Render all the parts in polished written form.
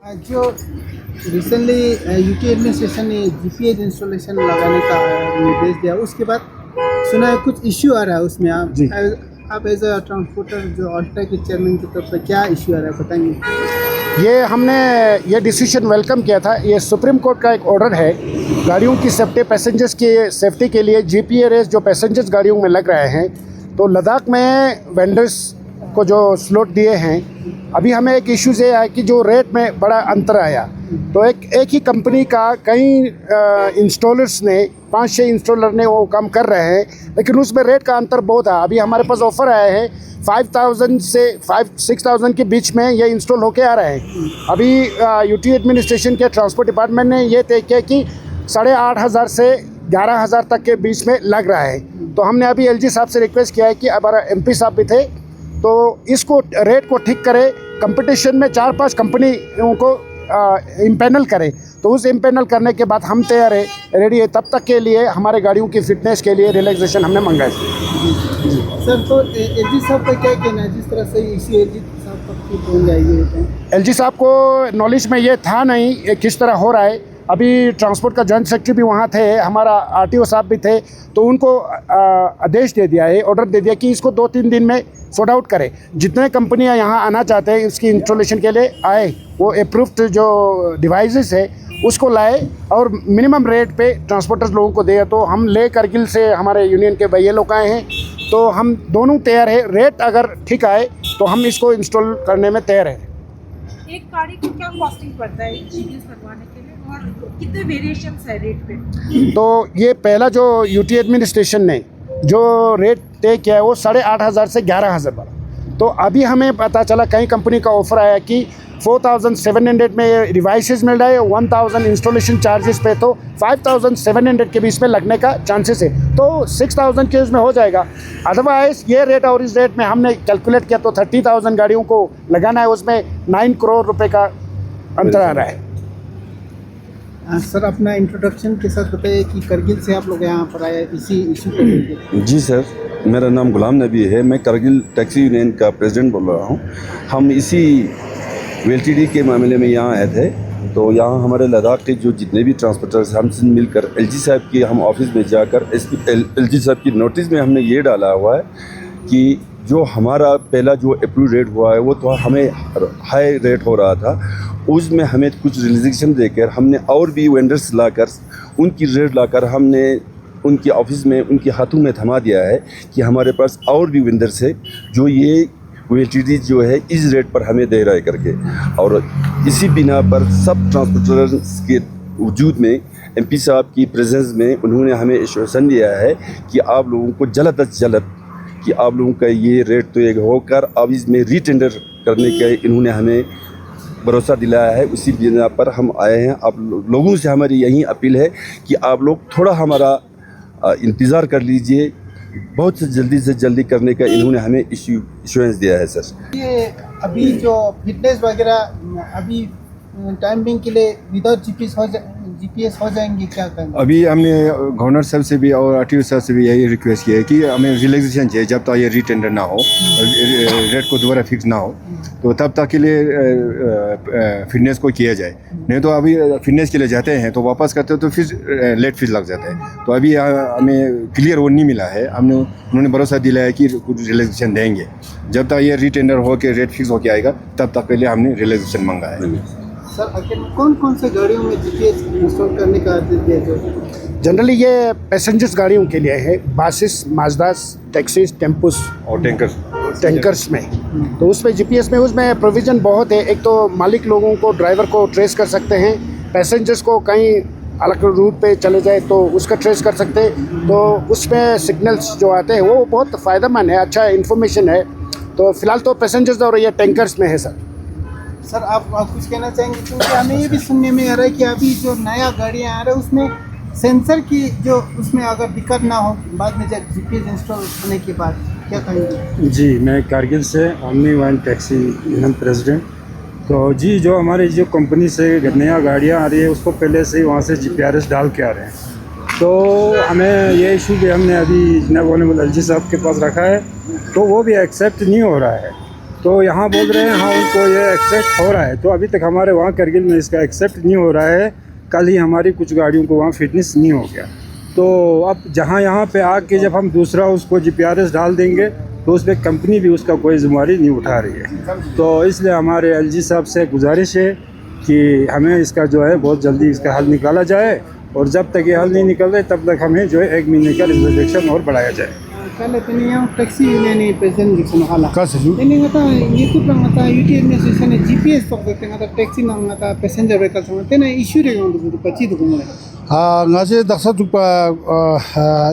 जो recently UT administration ने GPS installation लगाने का निर्देश दिया, उसके बाद सुना है कुछ इश्यू आ रहा है उसमें। आप एज अ ट्रांसपोर्टर जो अल्ट्रा के चेयरमैन की तरफ से क्या इश्यू आ रहा है बताएंगे? ये हमने ये डिसीजन वेलकम किया था। ये सुप्रीम कोर्ट का एक ऑर्डर है, गाड़ियों की सेफ्टी, पैसेंजर्स की सेफ्टी के लिए जीपीआरएस जो पैसेंजर्स गाड़ियों में लग रहे हैं, तो लद्दाख में वेंडर्स को जो स्लॉट दिए हैं, अभी हमें एक इश्यूज़ ये है कि जो रेट में बड़ा अंतर आया। तो एक ही कंपनी का कई इंस्टॉलर्स ने 5-6 इंस्टॉलर ने वो काम कर रहे हैं, लेकिन उसमें रेट का अंतर बहुत है। अभी हमारे पास ऑफ़र आया है 5,000 से 6,000 के बीच में ये इंस्टॉल होके आ रहे हैं। अभी यूटी एडमिनिस्ट्रेशन के ट्रांसपोर्ट डिपार्टमेंट ने ये तय किया कि 8,500 से 11,000 तक के बीच में लग रहा है। तो हमने अभी एलजी साहब से रिक्वेस्ट किया है कि हमारा एमपी साहब भी थे, तो इसको रेट को ठीक करे। कंपटीशन में 4-5 कंपनियों को इम्पैनल करें, तो उस इम्पैनल करने के बाद हम तैयार है, रेडी है। तब तक के लिए हमारे गाड़ियों की फिटनेस के लिए रिलैक्सेशन हमने मंगाई। सर, तो एलजी साहब का क्या कहना है, जिस तरह से इसी एलजी साहब तक की पहुँच जाएगी? एलजी साहब को नॉलेज में ये था नहीं ये किस तरह हो रहा है। अभी ट्रांसपोर्ट का जॉइंट सेक्रेटरी भी वहाँ थे, हमारा आरटीओ साहब भी थे, तो उनको आदेश दे दिया है, ऑर्डर दे दिया कि इसको 2-3 दिन में सॉर्ट आउट करें। जितने कंपनियाँ यहाँ आना चाहते हैं इसकी इंस्टॉलेशन के लिए आए, वो अप्रूव्ड जो डिवाइसेस है उसको लाए और मिनिमम रेट पे ट्रांसपोर्टर्स लोगों को दे। तो हम ले करगिल से हमारे यूनियन के भैया लोग आए हैं, तो हम दोनों तैयार है। रेट अगर ठीक आए तो हम इसको इंस्टॉल करने में तैयार हैं। एक गाड़ी को क्या कॉस्टिंग पड़ता है जीपीएस लगवाने के लिए और कितने वेरिएशंस है रेट पे? तो ये पहला जो यूटी एडमिनिस्ट्रेशन ने जो रेट तय किया है वो 8,500 से 11,000 वाला। तो अभी हमें पता चला कई कंपनी का ऑफर आया कि 4,700 में डिवाइसेस मिल रहा है, 1,000 इंस्टॉलेशन चार्जेस पे, तो 5,700 के बीच में लगने का चांसेस है। तो 6,000 के उसमें हो जाएगा। अदरवाइज ये रेट और इस रेट में हमने कैलकुलेट किया तो 30,000 गाड़ियों को लगाना है, उसमें 9 करोड़ रुपए का अंतर आ रहा है। सर, अपना इंट्रोडक्शन के साथ बताइए कि करगिल से आप लोग यहाँ पर आए इसी इशू को लेकर। जी सर, मेरा नाम गुलाम नबी है, मैं करगिल टैक्सी यूनियन का प्रेसिडेंट बोल रहा हूँ। हम इसी वीएलटीडी के मामले में यहाँ आए थे, तो यहाँ हमारे लद्दाख के जो जितने भी ट्रांसपोर्टर्स हमसे मिलकर एलजी साहब की हम ऑफिस में जाकर एलजी साहब की नोटिस में हमने ये डाला हुआ है कि जो हमारा पहला जो अप्रूव रेट हुआ है वो तो हमें हाई रेट हो रहा था, उसमें हमें कुछ रिलैक्सेशन देकर हमने और भी वेंडर्स लाकर उनकी रेट लाकर हमने उनके ऑफिस में उनके हाथों में थमा दिया है कि हमारे पास और भी वेंडर्स है जो ये वीएलटीडी जो है इस रेट पर हमें दे रहा है करके। और इसी बिना पर सब ट्रांसपोर्टर्स के वजूद में एमपी साहब की प्रेजेंस में उन्होंने हमें एश्योरेंस दिया है कि आप लोगों को जल्द अज जल्द कि आप लोगों का ये रेट तो एक होकर अब इसमें रीटेंडर करने का इन्होंने हमें भरोसा दिलाया है। उसी बिना पर हम आए हैं। आप लोगों से हमारी यही अपील है कि आप लोग थोड़ा हमारा इंतज़ार कर लीजिए, बहुत से जल्दी करने का इन्होंने हमें इश्योरेंस दिया है सर। ये अभी जो फिटनेस वगैरह अभी टाइम बिंग के लिए विदाउट जीपीएस हो जाएंगे, क्या करेंगे? अभी हमने गवर्नर साहब से भी और आरटीओ साहब से भी यही रिक्वेस्ट किया है कि हमें रिलैक्सेशन चाहिए जब तक ये रीटेंडर ना हो, रेट को दोबारा फिक्स ना हो, तो तब तक के लिए फिटनेस को किया जाए। नहीं तो अभी फिटनेस के लिए जाते हैं तो वापस करते हो तो फिर लेट फीस लग जाता है। तो अभी हमें क्लियर वो नहीं मिला है। उन्होंने भरोसा दिलाया कि कुछ रिलैक्सेशन देंगे। जब तक ये रीटेंडर हो के रेट फिक्स होके आएगा तब तक के लिए हमने रिलैक्सेशन मंगा है। सर, आखिर कौन से गाड़ियों में जीपीएस इंस्टॉल करने का आदेश दिया जाए? जनरली ये पैसेंजर्स गाड़ियों के लिए है, बसेस, माजदास, टैक्सीज, टेम्पोस और टैंकर्स में। तो उसमें जीपीएस में उसमें प्रोविज़न बहुत है। एक तो मालिक लोगों को, ड्राइवर को ट्रेस कर सकते हैं, पैसेंजर्स को कहीं अलग रूट पे चले जाए तो उसका ट्रेस कर सकते हैं। तो उसमें सिग्नल्स जो आते हैं वो बहुत फ़ायदेमंद है, अच्छा इन्फॉर्मेशन है। तो फिलहाल तो पैसेंजर्स और ये टैंकर्स में है सर। सर, आप कुछ कहना चाहेंगे? क्योंकि हमें ये भी सुनने में आ रहा है कि अभी जो नया गाड़ियाँ आ रहा है उसमें सेंसर की जो उसमें अगर दिक्कत ना हो बाद में जब जीपीएस इंस्टॉल होने के बाद, क्या कहेंगे? जी, मैं कारगिल से omni one taxi union president. तो जी, जो हमारी जो कंपनी से नया गाड़ियाँ आ रही है उसको पहले से ही वहाँ से जीपीआरएस डाल के आ रहे हैं। तो हमें ये इशू भी हमने अभी जनाब ऑनरेबल एलजी साहब के पास रखा है, तो वो भी एक्सेप्ट नहीं हो रहा है। तो यहाँ बोल रहे हैं हाँ उनको ये एक्सेप्ट हो रहा है, तो अभी तक हमारे वहाँ करगिल में इसका एक्सेप्ट नहीं हो रहा है। कल ही हमारी कुछ गाड़ियों को वहाँ फिटनेस नहीं हो गया, तो अब जहाँ यहाँ पे आके जब हम दूसरा उसको GPRS डाल देंगे तो उस पर कंपनी भी उसका कोई जिम्मेवारी नहीं उठा रही है। तो इसलिए हमारे LG साहब से गुजारिश है कि हमें इसका जो है बहुत जल्दी इसका हल निकाला जाए, और जब तक ये हल नहीं निकल रहे तब तक हमें जो है 1 महीने का रिजर्वेशन और बढ़ाया जाए। Kalau tanya taksi ini present di sana hala. Kasi ju. Ini ngata itu pang ngata UT administration GPS tok de ngata taxi nang ngata passenger vehicle sama tena issue re ngang du pachi du kumule. ngaje daksa tukpa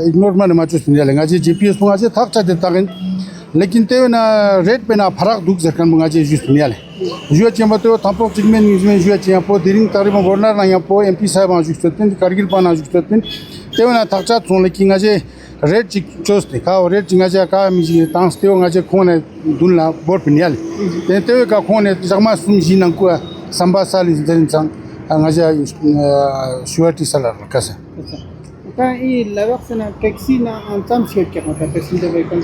ignore mane machu sinjale ngaje GPS po ngaje thak cha de tagen lekin te na rate pe na farak duk zakan ngaje ju sinjale ju chemba to thampo chigmen nizmen ju chempo diring tarima governor na yapo MP sahab aju statin kargil pa na aju statin te na thak cha chon lekin ngaje red chose te ka red ngaje ka mi tans te ngaje khone dunla bor pinjale te ka khone jama sum jinang ko samba sali den sang ngaje surety salar kasa Ka i lawak sana taxi na antam share kya ngata passenger vehicle.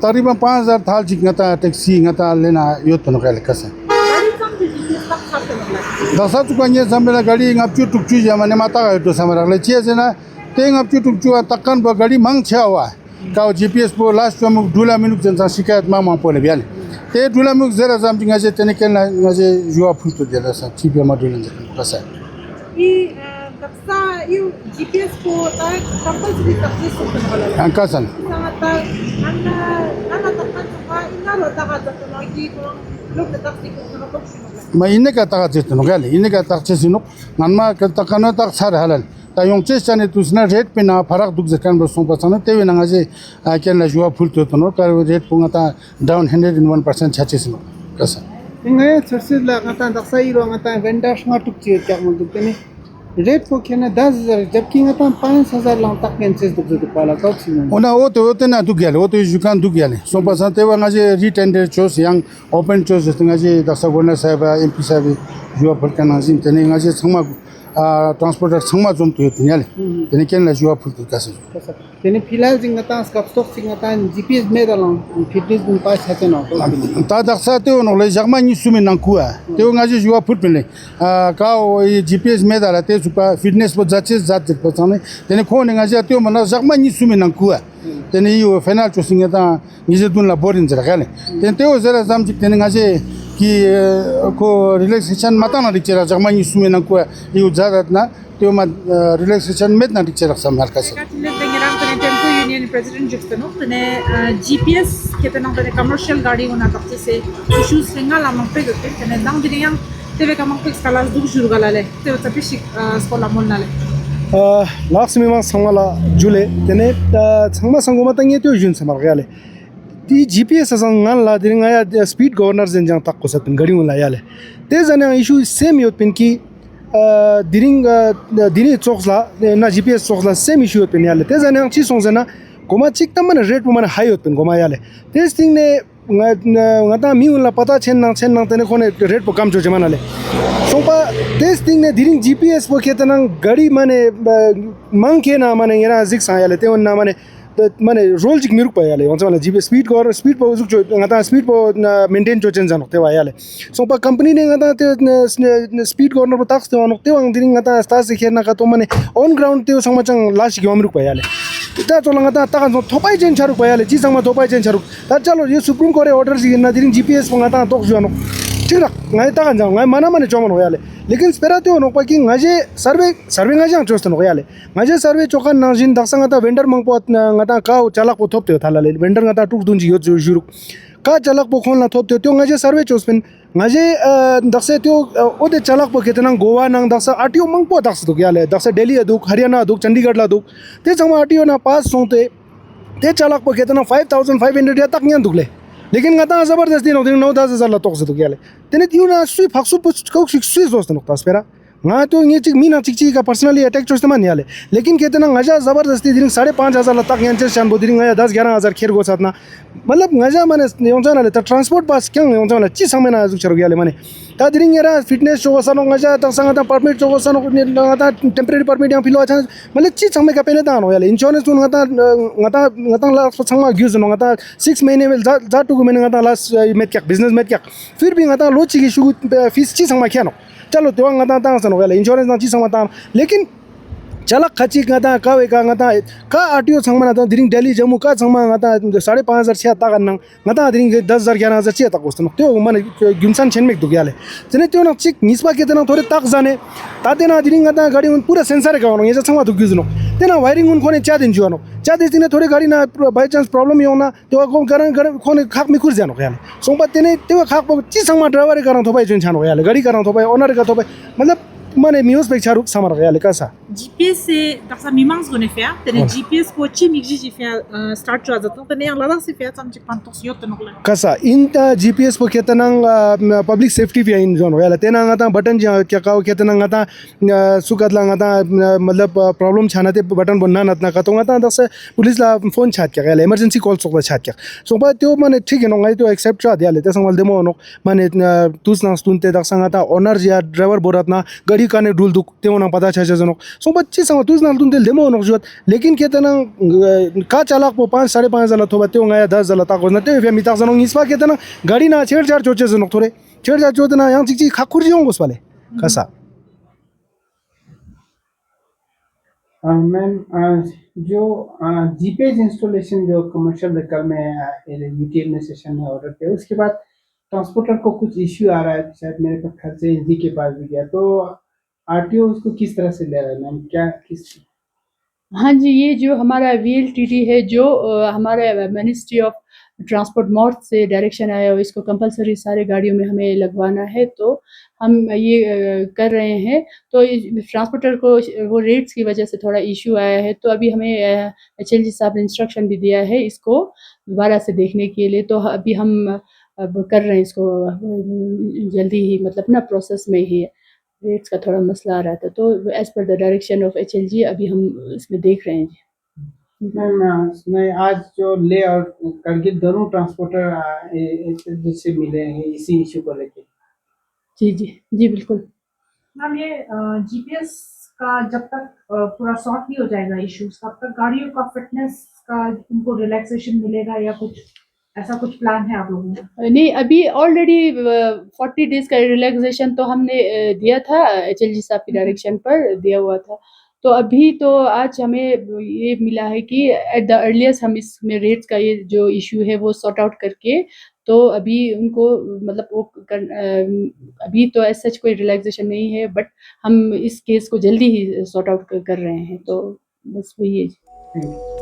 तकरीबन 5000 थाल चिक ngata taxi ngata lena yot no kale kasa गाड़ी कम दीजिए तब खाते मतलब dasa tukanye samela gadi ngapchu tukchu jamane mata ga to samara le che jena te ngapchu tukchu takkan ba gadi mang chawa ka GPS po last time dula minuk jensa shikayat ma ma pole bial te dula minuk zera zam jinga je tenekel na ngaje jua fulto dela sa chipe ma dula kasa ये दक्सा ये GPS को ता compulsory तकलीफ होने वाला है। ankasan Sangat ana takkan का इन्ना रोता का तो लगी को लोग तकलीफ को ना तो ma inne ka ta je no gale inne ka ta che sino nanma ka takano ta sar halal ta yong che chane tusna rate pe na farak duk zakan ba son pasana te na ngaje ken la jua fulto to no ka rate punga ta down 101% chache sino kasa Ingai churches la ngata daksa iro ngata vendors nga tukchi kya ngol du tene rate po kena 10000 jabki ngata 5000 lang tak penses du du pala ka option. ona ote na duk gale ote jukan duk gale son pasana te wa ngaje retender chose yang open chose ngaje daksa gona sahib MP sahib jua fulkana zin tene ngaje sangma transporter sangma jom to tene tene ken la jua fulto kasa Tene filal jing ngata skap stock jing ngata GPS me dalang fitness dun pa chache na ko. ta daksa te ono le jagma ni sume nang kuwa te ngaje jua fulpele ka o GPS me dala te supa fitness po jache jat po chane tene khone ngaje te mana jagma ni sume nang kuwa tene yo final chosinga ta nije dun la borin jara gale tene te o zara zam jik tene ngaje ki ko relaxation mata na dikchera jagma ni sume nang kuwa yo jarat na te ma relaxation met na dikchera samar kasa Katile dengeram tene tempo union president jikstano tene GPS kita nang tene commercial गाड़ी होना तब से issues singa la mang pe gote tene dang diniyang teve kamang pe skalas dug shuru galale teve tapishik skola molnale lakshmi mang sangala jule tene sangma sangoma tangi to jun samar gale ti GPS asang ngal la diringa ya speed governor zen jang tak ko sapin gari la yale te zana issue same yot pin ki diring dini choksla na GPS choksla same issue yot pin yale te zana chi song zana goma chik tam na rate man high yot pin goma yale this thing ne ngata mi la pata chen nang tene khone rate po kam jo jamana le sopa this thing ne diring GPS po ketanang gari mane mang ke na mane era zik sa yale te on na mane माने role जिक मिरुक पायाले once वाला GP speed को speed पो जुक ngata speed पो maintain जो change जानोक ते वायाले सोपा company ने ngata ते स्पीड कॉर्नर पो ताक्स ते वनोक ते वांग दिरिंग ngata स्टार से खेना का तो माने ऑन ग्राउंड ते संगमचंग लास्ट गिम मिरुक पायाले ता तो ngata ता का थोपाई चेंज छारुक पायाले जी संगमा थोपाई चेंज छारुक ता चलो ये सुप्रीम कोर्ट ऑर्डर सी ना दिरिंग जीपीएस पो ngata तोक जानो ठीक ngai ta kan jang ngai mana mane chomon hoyale lekin spera te ono pa ki ngaje survey ngaje ang chosten hoyale ngaje survey chokan najin daksanga ta vendor mangpot ngata ka chalak po thopte thalale vendor ngata tuk dunji yo juru ka chalak po khon la thopte to ngaje survey chospen ngaje dakse to ode chalak po ketanang goa nang daksa atio mangpo daksa to yale daksa delhi aduk haryana aduk chandigarh la aduk te chama atio na pass sonte te chalak po ketana 5500 ya tak nyan dukle लेकिन ngata जबरदस्ती no दिन 9000 ला तोक से तो गेले तने दिउ ना सुई फाक्सु कोक सुई दोस्त नो तास पेरा nga to ngi chik mina chik ka personally attack choste man yale lekin ketana ngaja जबरदस्ती दिन 5500 ला तक यांचे शान बो दिन nga 10 11000 खेर गो साथना मतलब ngaja माने योंजना ले त ट्रांसपोर्ट पास क्यों योंजना ची समय ना जुक चरो गेले माने ta diring era fitness cho sano ngaja ta sanga ta permit cho sano ngata temporary permit yang pilo acha male chi changme ka pele ta no yale insurance tun ngata la changma gyus no ngata 6 महीने में जा to महीने ngata last met kyak business met kyak फिर भी ngata lo chi gi shu fees chi changma khano chalo to ngata ta sano yale insurance na chi changma ta लेकिन चला खची ngata ka we ka ngata ka RTO changma na diring Delhi Jammu ka changma ngata 5,500 6 ta gan ngata diring 10,000 11,000 6 ta कोस्तो त्यो माने गिमसान छेन में दुग्याले जने त्यो न चिक निस्पा के तना थोड़े ताक जाने ताते ना दिरिंग ngata गाड़ी उन पूरा सेंसर का नो ये चंगा दुग्युज नो तेना वायरिंग उन कोने चा दिन जुनो चा दिन थोड़े गाड़ी ना बाय चांस प्रॉब्लम यो ना त्यो को कारण कोने खाक में खुर जानो याले सोंपा तेने त्यो खाक ची संगमा ड्राइवर कारण थोपाय जुन छानो याले गाड़ी कारण थोपाय ओनर का थोपाय मतलब माने म्यूज पे चारुक समर याले कैसा GPS c'est dans sa mimans qu'on fait tene GPS ko chi mixi ji fait start cho azaton tene yang lada se fait sam chik pantos yot nokla कैसा इन GPS po ketanang public safety भी इन zone Yale तेना ngata button क्या काओ केतना ngata सुकदला ngata मतलब problem छानाते button बनना नतना का तो ngata दस पुलिस ला फोन छात क्या याले इमरजेंसी कॉल सोकला छात क्या सो बा त्यो माने ठीक है नंगाई तो एक्सेप्ट छ याले ते संगल देमो नो माने तुस ना सुनते दक संगता ओनर या ड्राइवर बोरतना गाड़ी काने डुल दुक त्यो ना पता छ जनो सो बच्ची संग तुस ना तुन दिल देमो नो जत लेकिन केतना का चालक पो 5 5.5 जला थोबा त्यो ngaya 10 जला ता कोजना त्यो फेमी ता जनो इसपा केतना गाड़ी ना छेड़छाड़ चोचे जनो थोड़े छेड़छाड़ चोतना yang चिक खाकुर जियों गोस वाले कैसा मैम जो जीपीएस इंस्टॉलेशन जो कमर्शियल व्हीकल में यूटी एडमिनिस्ट्रेशन ने ऑर्डर किया उसके बाद ट्रांसपोर्टर को कुछ इश्यू आ रहा है शायद मेरे पास घर से एनजी के पास भी गया तो आरटीओ उसको किस तरह से ले रहा है मैम क्या किस हाँ जी, ये जो हमारा VLTT है जो हमारे मिनिस्ट्री ऑफ ट्रांसपोर्ट नॉर्थ से डायरेक्शन आया है इसको कंपलसरी सारे गाड़ियों में हमें लगवाना है तो हम ये कर रहे हैं तो ट्रांसपोर्टर को वो रेट्स की वजह से थोड़ा इशू आया है तो अभी हमें HLG साहब ने इंस्ट्रक्शन भी दिया है इसको दोबारा से देखने के लिए तो अभी हम अब कर रहे हैं इसको जल्दी ही मतलब ना प्रोसेस में ही रेट्स का थोड़ा मसला आ रहा था तो as per the direction of HLG अभी हम इसमें देख रहे हैं जी मैम मैं आज जो ले और करगिल दोनों ट्रांसपोर्टर जिससे मिले हैं इसी इशू को लेके जी बिल्कुल मैम ये GPS का जब तक पूरा सॉर्ट नहीं हो जाएगा इश्यूज तब तक गाड़ियों का फिटनेस का उनको रिलैक्सेशन मिलेगा या कुछ ऐसा कुछ प्लान है आप लोगों का नहीं अभी ऑलरेडी 40 डेज का रिलैक्सेशन तो हमने दिया था HLG साहब की डायरेक्शन पर दिया हुआ था तो अभी तो आज हमें ये मिला है कि एट द अर्लीस्ट हम इसमें रेट्स का ये जो इशू है वो सॉर्ट आउट करके तो अभी उनको मतलब वो अभी तो ऐसा सच कोई रिलैक्सेशन नहीं है बट हम इस केस को जल्दी ही सॉर्ट आउट कर रहे हैं तो बस वही है